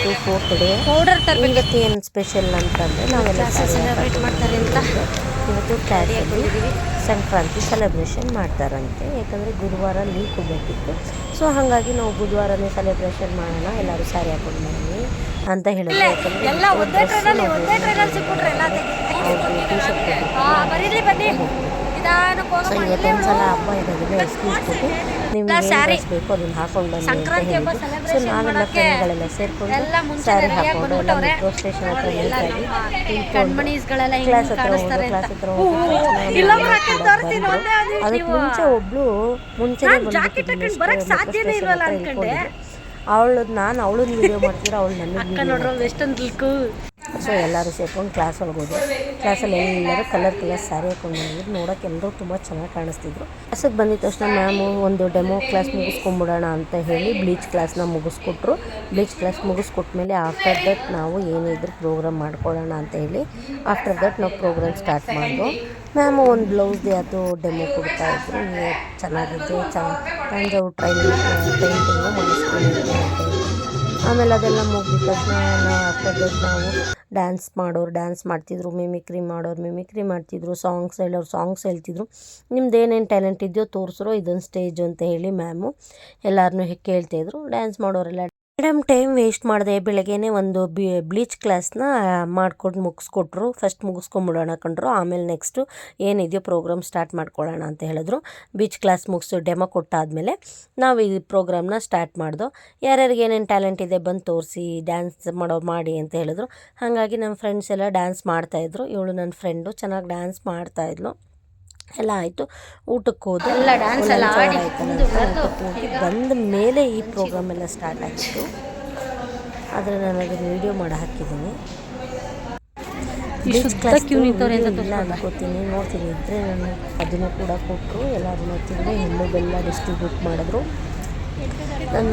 To 4th day. ಇವತ್ತು ಏನು special ಅಂತಂದರೆ ನಾವೆಲ್ಲ ಸೆಲೆಬ್ರೇಟ್ ಮಾಡ್ತಾರೆ ಅಂತ ಇವತ್ತು ಕ್ಲಾಸಲ್ಲಿ ಸಂಕ್ರಾಂತಿ ಸೆಲೆಬ್ರೇಷನ್ ಮಾಡ್ತಾರಂತೆ. ಯಾಕಂದರೆ ಗುರುವಾರ ಲೀವ್ ಕೊಡಬೇಕಿತ್ತು. ಸೊ ಹಾಗಾಗಿ ನಾವು ಬುಧವಾರನೇ ಸೆಲೆಬ್ರೇಷನ್ ಮಾಡೋಣ, ಎಲ್ಲರೂ ಸ್ಯಾರಿ ಹಾಕೊಂಡು ಬನ್ನಿ ಅಂತ ಹೇಳಿದ್ರು. ಯಾಕಂದರೆ ಸೊ ಇವತ್ತೊಂದ್ಸಲ ಹಬ್ಬ ಇರೋದಿಲ್ಲ, ಎಕ್ಸ್ಕ್ಯೂಸ್ ಕೊಟ್ಟು ನಿಮ್ಗೆ ಏನು ಡ್ರೆಸ್ ಬೇಕು ಅದನ್ನು ಹಾಕೊಂಡು ಬನ್ನಿ ಅಂತ ಹೇಳಿದ್ರು. ಸೊ ನಾವೆಲ್ಲ ಫ್ರೆಂಡ್ಗಳೆಲ್ಲ ಸೇರಿಕೊಂಡು ಸ್ಯಾರಿ ಹಾಕೊಂಡು ಎಲ್ಲ ಮೆಟ್ರೋ ಸ್ಟೇಷನ್ ಹತ್ರ ನೀಟಾಗಿ ತಿಳ್ಕೊಂಡು ಕ್ಲಾಸ್ ಹತ್ರ ಹೋಗಿ ಅದಕ್ಕೆ ಮುಂಚೆ ಒಬ್ಳು ಮುಂಚೆನೇ ಬಂದ್ಬಿಟ್ಟು ಅವಳನ್ನ ವಿಡಿಯೋ ಮಾಡ್ತಿದ್ರೆ ಅವಳು ನನಗೆ. ಸೊ ಎಲ್ಲರೂ ಸೇರ್ಕೊಂಡು ಕ್ಲಾಸ್ ಒಳಗೆ ಹೋದ್ರು. ಕ್ಲಾಸಲ್ಲಿ ಎಲ್ಲರೂ ಕಲರ್ ಸ್ಯಾರಿ ಹಾಕೊಂಡು ಬಂದಿದ್ರು. ನೋಡೋಕೆ ಎಲ್ಲರೂ ತುಂಬ ಚೆನ್ನಾಗಿ ಕಾಣಿಸ್ತಿದ್ರು. ಕ್ಲಾಸಿಗೆ ಬಂದಿದ ತಕ್ಷಣ ಮ್ಯಾಮು ಒಂದು ಡೆಮೋ ಕ್ಲಾಸ್ ಮುಗಿಸ್ಕೊಂಬಿಡೋಣ ಅಂತ ಹೇಳಿ ಬ್ಲೀಚ್ ಕ್ಲಾಸ್ನ ಮುಗಿಸ್ಕೊಟ್ರು. ಬ್ಲೀಚ್ ಕ್ಲಾಸ್ ಮುಗಿಸ್ಕೊಟ್ಮೇಲೆ ಆಫ್ಟರ್ ದಟ್ ನಾವು ಏನಿದ್ರು ಪ್ರೋಗ್ರಾಮ್ ಮಾಡ್ಕೊಳ್ಳೋಣ ಅಂತ ಹೇಳಿ ಆಫ್ಟರ್ ದಟ್ ನಾವು ಪ್ರೋಗ್ರಾಮ್ ಸ್ಟಾರ್ಟ್ ಮಾಡಿದ್ವು. ಮ್ಯಾಮು ಒಂದು ಬ್ಲೌಸ್ದು ಅದು ಡೆಮೋ ಕೊಡ್ತಾಯಿದ್ರು. ಚೆನ್ನಾಗಿದೆ, ತಂಜಾವೂರು ಪೇಂಟಿಂಗು ಮಾಡಿಸ್ಕೊಂಡಿದ್ವಿ ಅಂತ ಹೇಳಿ. ಆಮೇಲೆ ಅದೆಲ್ಲ ಮುಗಿದ ತಕ್ಷಣ ಆಫ್ಟರ್ ದಟ್ ನಾವು ಡ್ಯಾನ್ಸ್ ಮಾಡೋರು ಡ್ಯಾನ್ಸ್ ಮಾಡ್ತಿದ್ರು, ಮಿಮಿಕ್ರಿ ಮಾಡೋರು ಮಿಮಿಕ್ರಿ ಮಾಡ್ತಿದ್ರು, ಸಾಂಗ್ಸ್ ಹೇಳೋರು ಸಾಂಗ್ಸ್ ಹೇಳ್ತಿದ್ರು. ನಿಮ್ದು ಏನೇನು ಟ್ಯಾಲೆಂಟ್ ಇದೆಯೋ ತೋರಿಸ್ರೋ, ಇದೊಂದು ಸ್ಟೇಜ್ ಅಂತ ಹೇಳಿ ಮ್ಯಾಮು ಎಲ್ಲರನ್ನೂ ಕೇಳ್ತಾಯಿದ್ರು. ಡ್ಯಾನ್ಸ್ ಮಾಡೋರೆಲ್ಲ ಮೇಡಮ್ ಟೈಮ್ ವೇಸ್ಟ್ ಮಾಡಿದೆ. ಬೆಳಗ್ಗೆನೇ ಒಂದು ಬ್ಲೀಚ್ ಕ್ಲಾಸ್ನ ಮಾಡ್ಕೊಂಡು ಮುಗಿಸ್ಕೊಟ್ರು. ಫಸ್ಟ್ ಮುಗಿಸ್ಕೊಂಬಿಡೋಣ ಕಂಡ್ರು, ಆಮೇಲೆ ನೆಕ್ಸ್ಟು ಏನಿದೆಯೋ ಪ್ರೋಗ್ರಾಮ್ ಸ್ಟಾರ್ಟ್ ಮಾಡ್ಕೊಳ್ಳೋಣ ಅಂತ ಹೇಳಿದ್ರು. ಬೀಚ್ ಕ್ಲಾಸ್ ಮುಗಿಸು ಡೆಮೋ ಕೊಟ್ಟಾದಮೇಲೆ ನಾವು ಈ ಪ್ರೋಗ್ರಾಮ್ನ ಸ್ಟಾರ್ಟ್ ಮಾಡ್ದೋ. ಯಾರ್ಯಾರಿಗೆ ಏನೇನು ಟ್ಯಾಲೆಂಟ್ ಇದೆ ಬಂದು ತೋರಿಸಿ, ಡ್ಯಾನ್ಸ್ ಮಾಡಿ ಅಂತ ಹೇಳಿದ್ರು. ಹಾಗಾಗಿ ನಮ್ಮ ಫ್ರೆಂಡ್ಸ್ ಎಲ್ಲ ಡ್ಯಾನ್ಸ್ ಮಾಡ್ತಾಯಿದ್ರು. ಇವಳು ನನ್ನ ಫ್ರೆಂಡು ಚೆನ್ನಾಗಿ ಡ್ಯಾನ್ಸ್ ಮಾಡ್ತಾಯಿದ್ಲು. ಎಲ್ಲ ಆಯಿತು. ಊಟಕ್ಕೆ ಹೋದೆ. ಬಂದ ಮೇಲೆ ಈ ಪ್ರೋಗ್ರಾಮ್ ಎಲ್ಲ ಸ್ಟಾರ್ಟ್ ಆಗಿತ್ತು. ಆದರೆ ನಾನು ಅದನ್ನು ವೀಡಿಯೋ ಮಾಡಿ ಹಾಕಿದ್ದೀನಿ. ಇಲ್ಲ ಅನ್ಕೋತೀನಿ, ನೋಡ್ತೀನಿ ಇದ್ದರೆ ನಾನು ಅದನ್ನು ಕೂಡ ಕೊಟ್ಟರು. ಎಲ್ಲರೂ ನೋಡ್ತಿದ್ರು. ಎಳ್ಳು ಬೆಲ್ಲ ಡಿಸ್ಟ್ರಿಬ್ಯೂಟ್ ಮಾಡಿದ್ರು. ನನ್ನ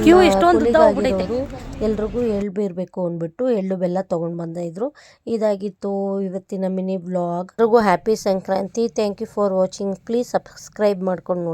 ಎಲ್ರಿಗೂ ಎಳ್ಳು ಬೀರಬೇಕು ಅಂದ್ಬಿಟ್ಟು ಎಳ್ಳು ಬೆಲ್ಲ ತೊಗೊಂಡು ಬಂದಿದ್ರು. ಇದಾಗಿತ್ತು ಇವತ್ತಿನ ಮಿನಿ ವ್ಲಾಗ್. ಎಲ್ರಿಗೂ happy Sankranti. Thank you for watching. Please subscribe ಮಾಡ್ಕೊಂಡು ನೋಡಿ.